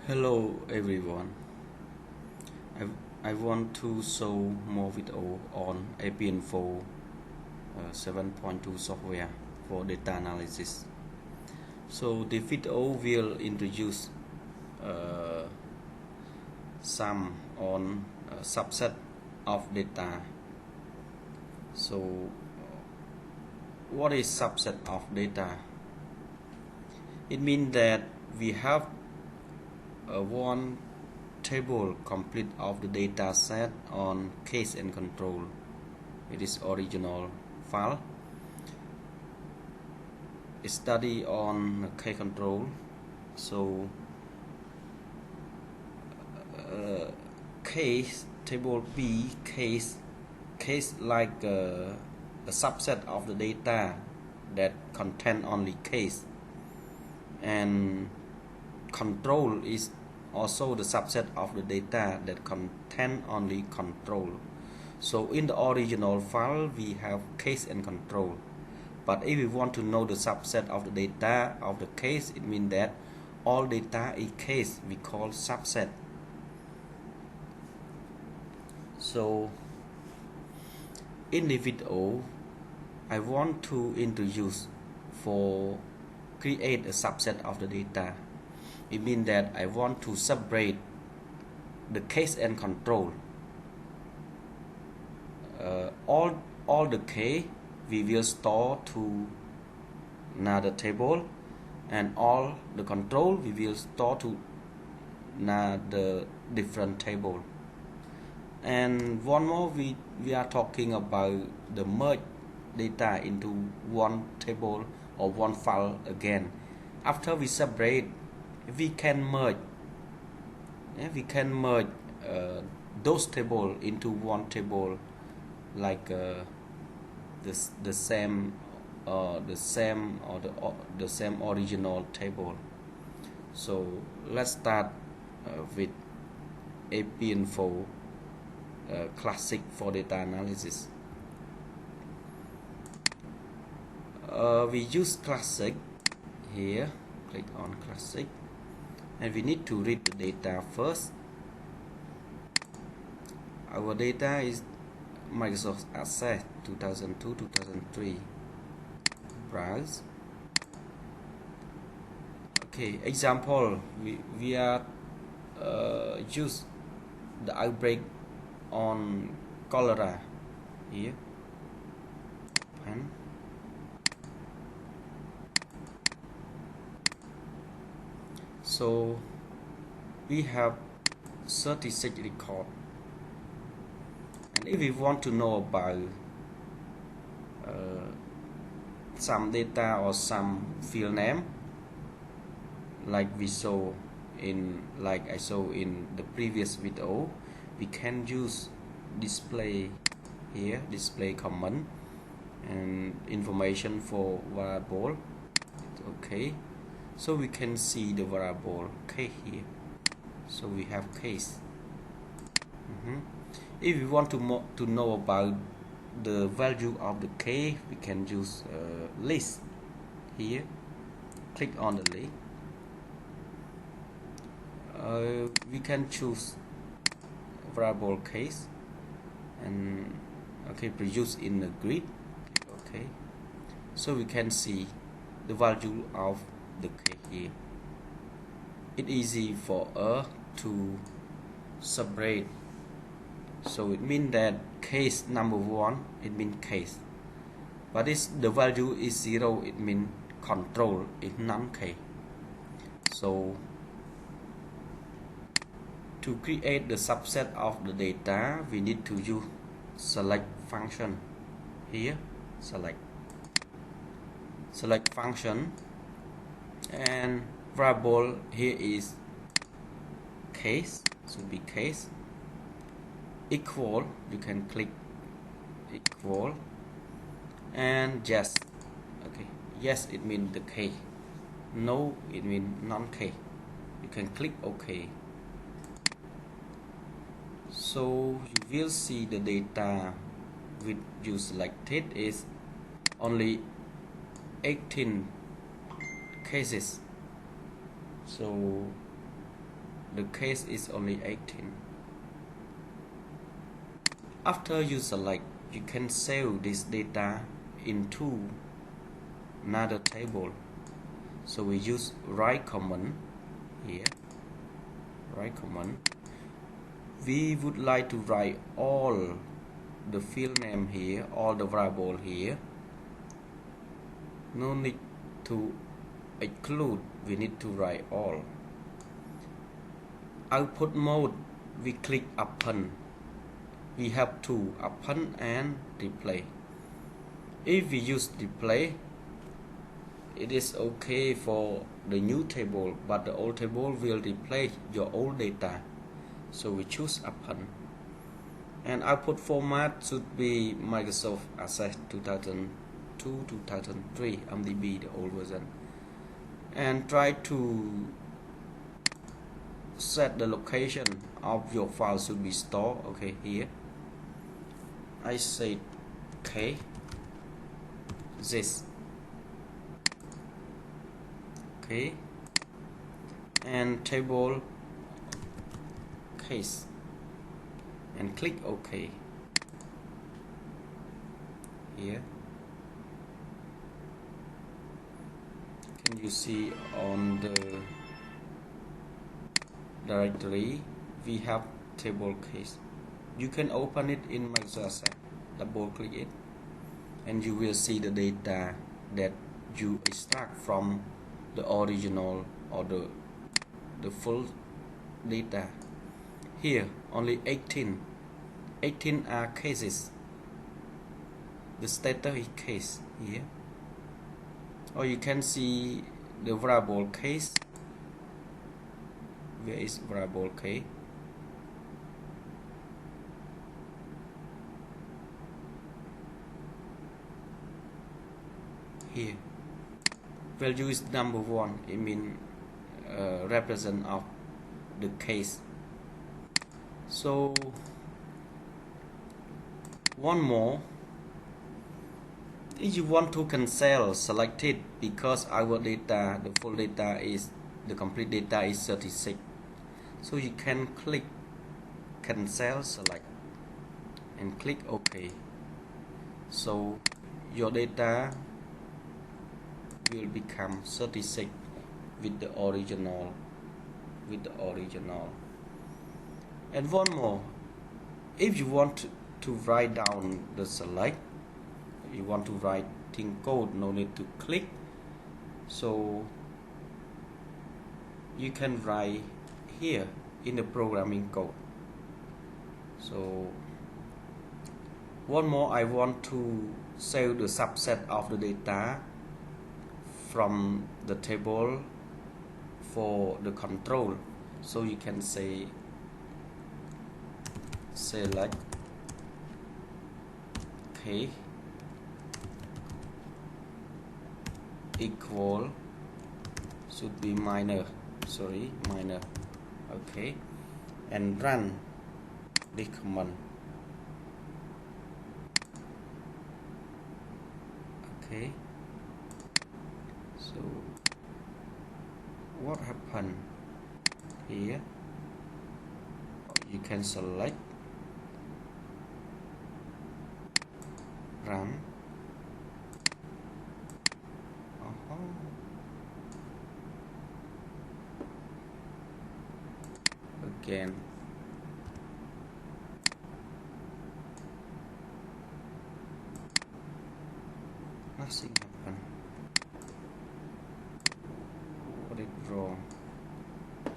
Hello everyone. I want to show more video on Epiinfo 7.2 software for data analysis. So the video will introduce some on subset of data. So what is subset of data? It means that we have one table complete of the data set on case and control. It is original file. It study on case control. So case table B case like a subset of the data that contain only case, and control is also the subset of the data that contain only control. So in the original file we have case and control, but if we want to know the subset of the data of the case, it means that all data is case, we call subset. So in the video I want to introduce for create a subset of the data. It means that I want to separate the case and control. All the case we will store to another table, and all the control we will store to another different table. And one more, we are talking about the merge data into one table or one file again. After we separate, we can merge those tables into one table, like the same original table. So let's start with Epiinfo classic for data analysis. We use classic here. Click on classic, and we need to read the data first. Our data is Microsoft Access 2002-2003. Browse. Okay, example, we are use the outbreak on cholera here. Open. So we have 36 records, and if we want to know about some data or some field name, like I saw in the previous video, we can use display here, display comment and information for variable. Okay, so we can see the variable k here. So we have case. If we want to know about the value of the k, we can use list here. Click on the list. We can choose variable case and produce in the grid. Okay, so we can see the value of the k here. It's easy for us to separate. So it means that case number 1, it means case, but the value is 0, it means control is non-case. So to create the subset of the data, we need to use select function here. Select function, and variable here is case, should be case. Equal, you can click equal, and yes. Okay, yes, it means the case. No, it means non-case. You can click OK. So you will see the data which you selected is only 18 cases. So the case is only 18. After you select, you can save this data into another table. So we use write command here. Write command. We would like to write all the field name here, all the variable here. No need to exclude, we need to write all. Output mode, we click append. We have to append and display. If we use display, it is okay for the new table, but the old table will display your old data. So we choose append. And output format should be Microsoft Access 2002-2003 MDB, the old version. And try to set the location of your file should be stored. Okay, here I say okay, this, okay, and table case, and click OK. Here can you see on the directory we have table case. You can open it in Microsoft Access, double click it, and you will see the data that you extract from the original or the full data. Here only 18 are cases. The status is case here, or you can see the variable case. Where is variable case? Here value is number 1. It means represent of the case. So one more, if you want to cancel, select it, because our data, the full data is, the complete data is 36. So you can click cancel, select, and click OK. So your data will become 36 with the original. And one more, if you want to write down the select, you want to write in code, no need to click. So you can write here in the programming code. So one more, I want to save the subset of the data from the table for the control. So you can say select okay equal should be minor, okay, and run this command. Okay, so what happened here? You can select, run. Again, nothing happened. What is wrong?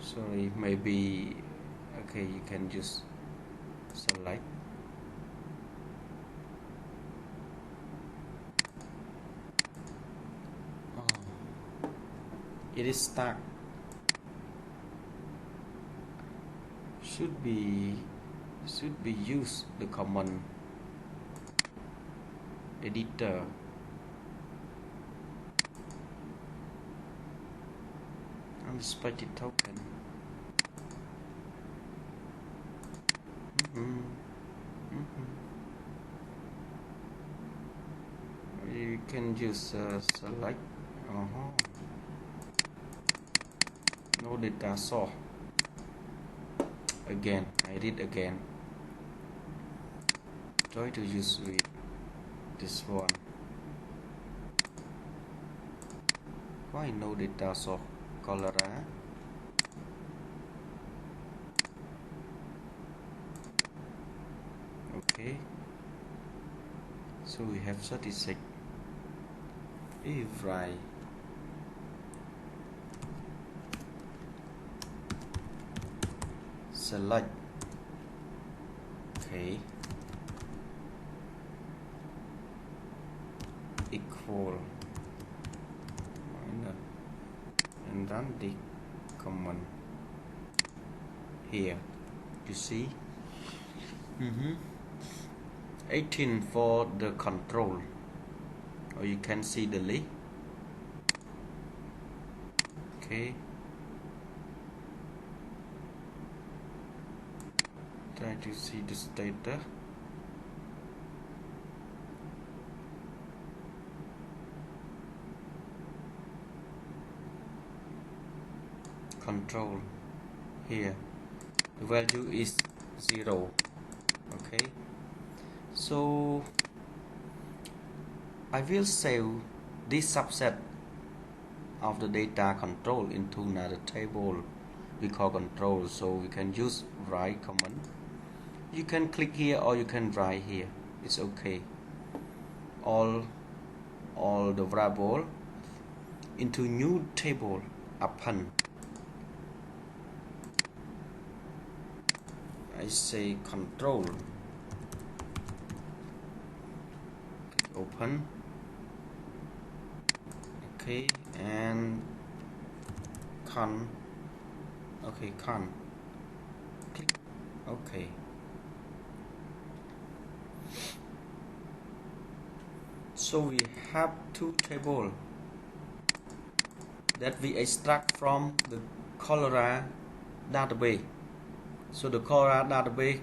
Sorry, maybe. Okay, you can just select. It is stuck. Should be use the command editor. Unexpected token. You can just select. No data source. again. I read again. Try to use with this one. Why no data source cholera? Okay, so we have 36. If right, select. Okay, equal minus, and run the command here. You see, 18 for the control, or you can see the list. Okay, try to see the status. Control here, the value is 0. Okay, so I will save this subset of the data control into another table we call control. So we can use write command. You can click here or you can write here, it's okay. All the variable into new table append. I say control, open. Okay, and con. Okay, con. Click. Okay. So we have two tables that we extract from the cholera database. So the cholera database,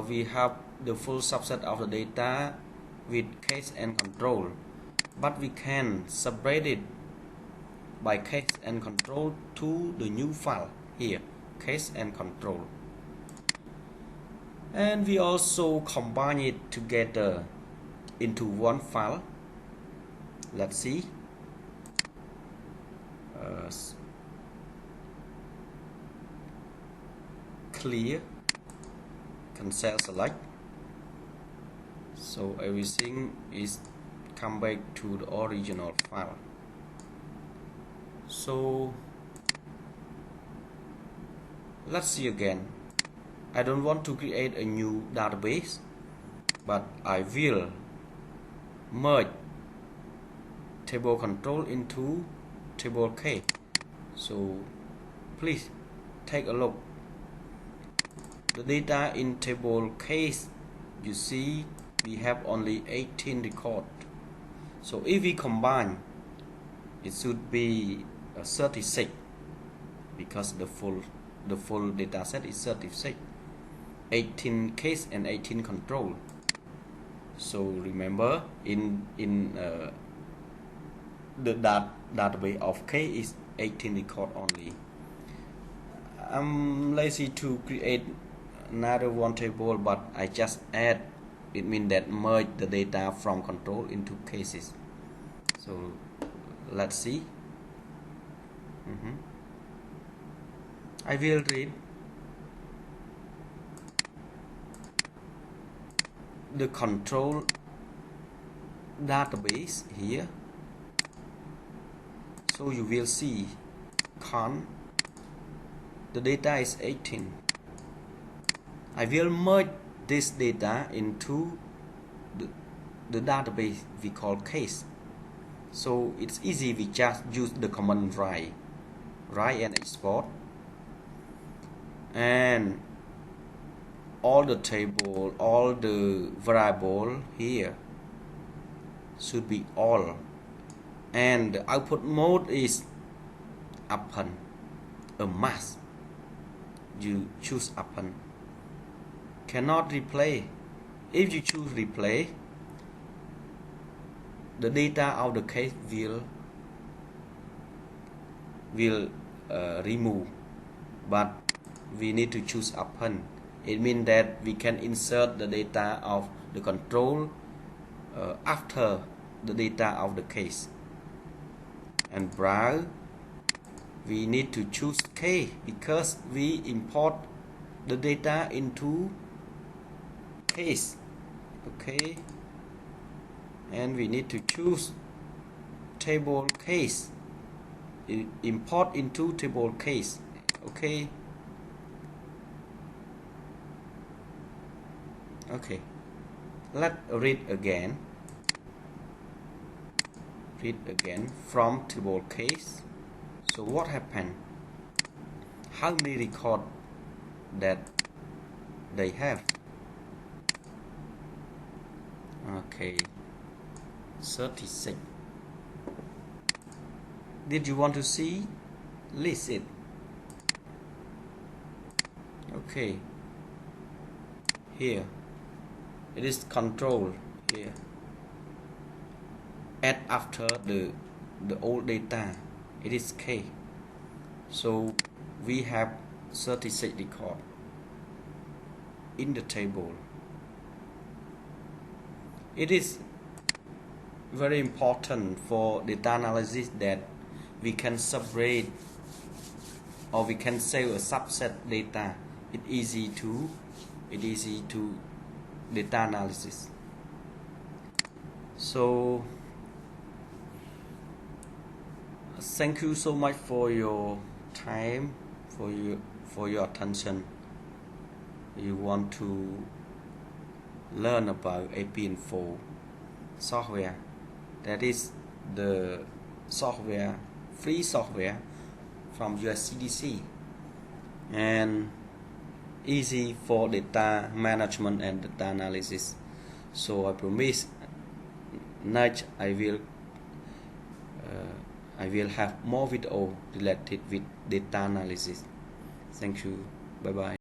we have the full subset of the data with case and control, but we can separate it by case and control to the new file here, case and control, and we also combine it together into one file. Let's see. Clear, cancel select, so everything is come back to the original file. So let's see again. I don't want to create a new database, but I will merge table control into table case. So please take a look. The data in table case, you see we have only 18 records. So if we combine, it should be 36, because the full data set is 36, 18 case and 18 control. So remember, in the database of case is 18 record only. I'm lazy to create another one table, but I just add. It means that merge the data from control into cases. So let's see. I will read the control database here. So you will see con, the data is 18. I will merge this data into the database we call case. So it's easy, we just use the command write and export, and all the table, all the variable here should be all, and the output mode is append, a mask. You choose append. Cannot replay. If you choose replay, the data of the case will remove. but we need to choose upon. It means that we can insert the data of the control after the data of the case. And browse, we need to choose K because we import the data into case. Okay, and we need to choose table case, import into table case. Okay, let's read again from table case. So what happened? How many records that they have? Okay, 36. Did you want to see? List it. Okay, here it is control here. Add after the old data, it is K. So we have 36 record in the table. It is very important for data analysis that we can separate or we can save a subset data. It's easy to data analysis. So thank you so much for your time, for your attention. You want to learn about Epiinfo software. That is the software, free software from US CDC, and easy for data management and data analysis. So I promise next I will have more video related with data analysis. Thank you. Bye bye.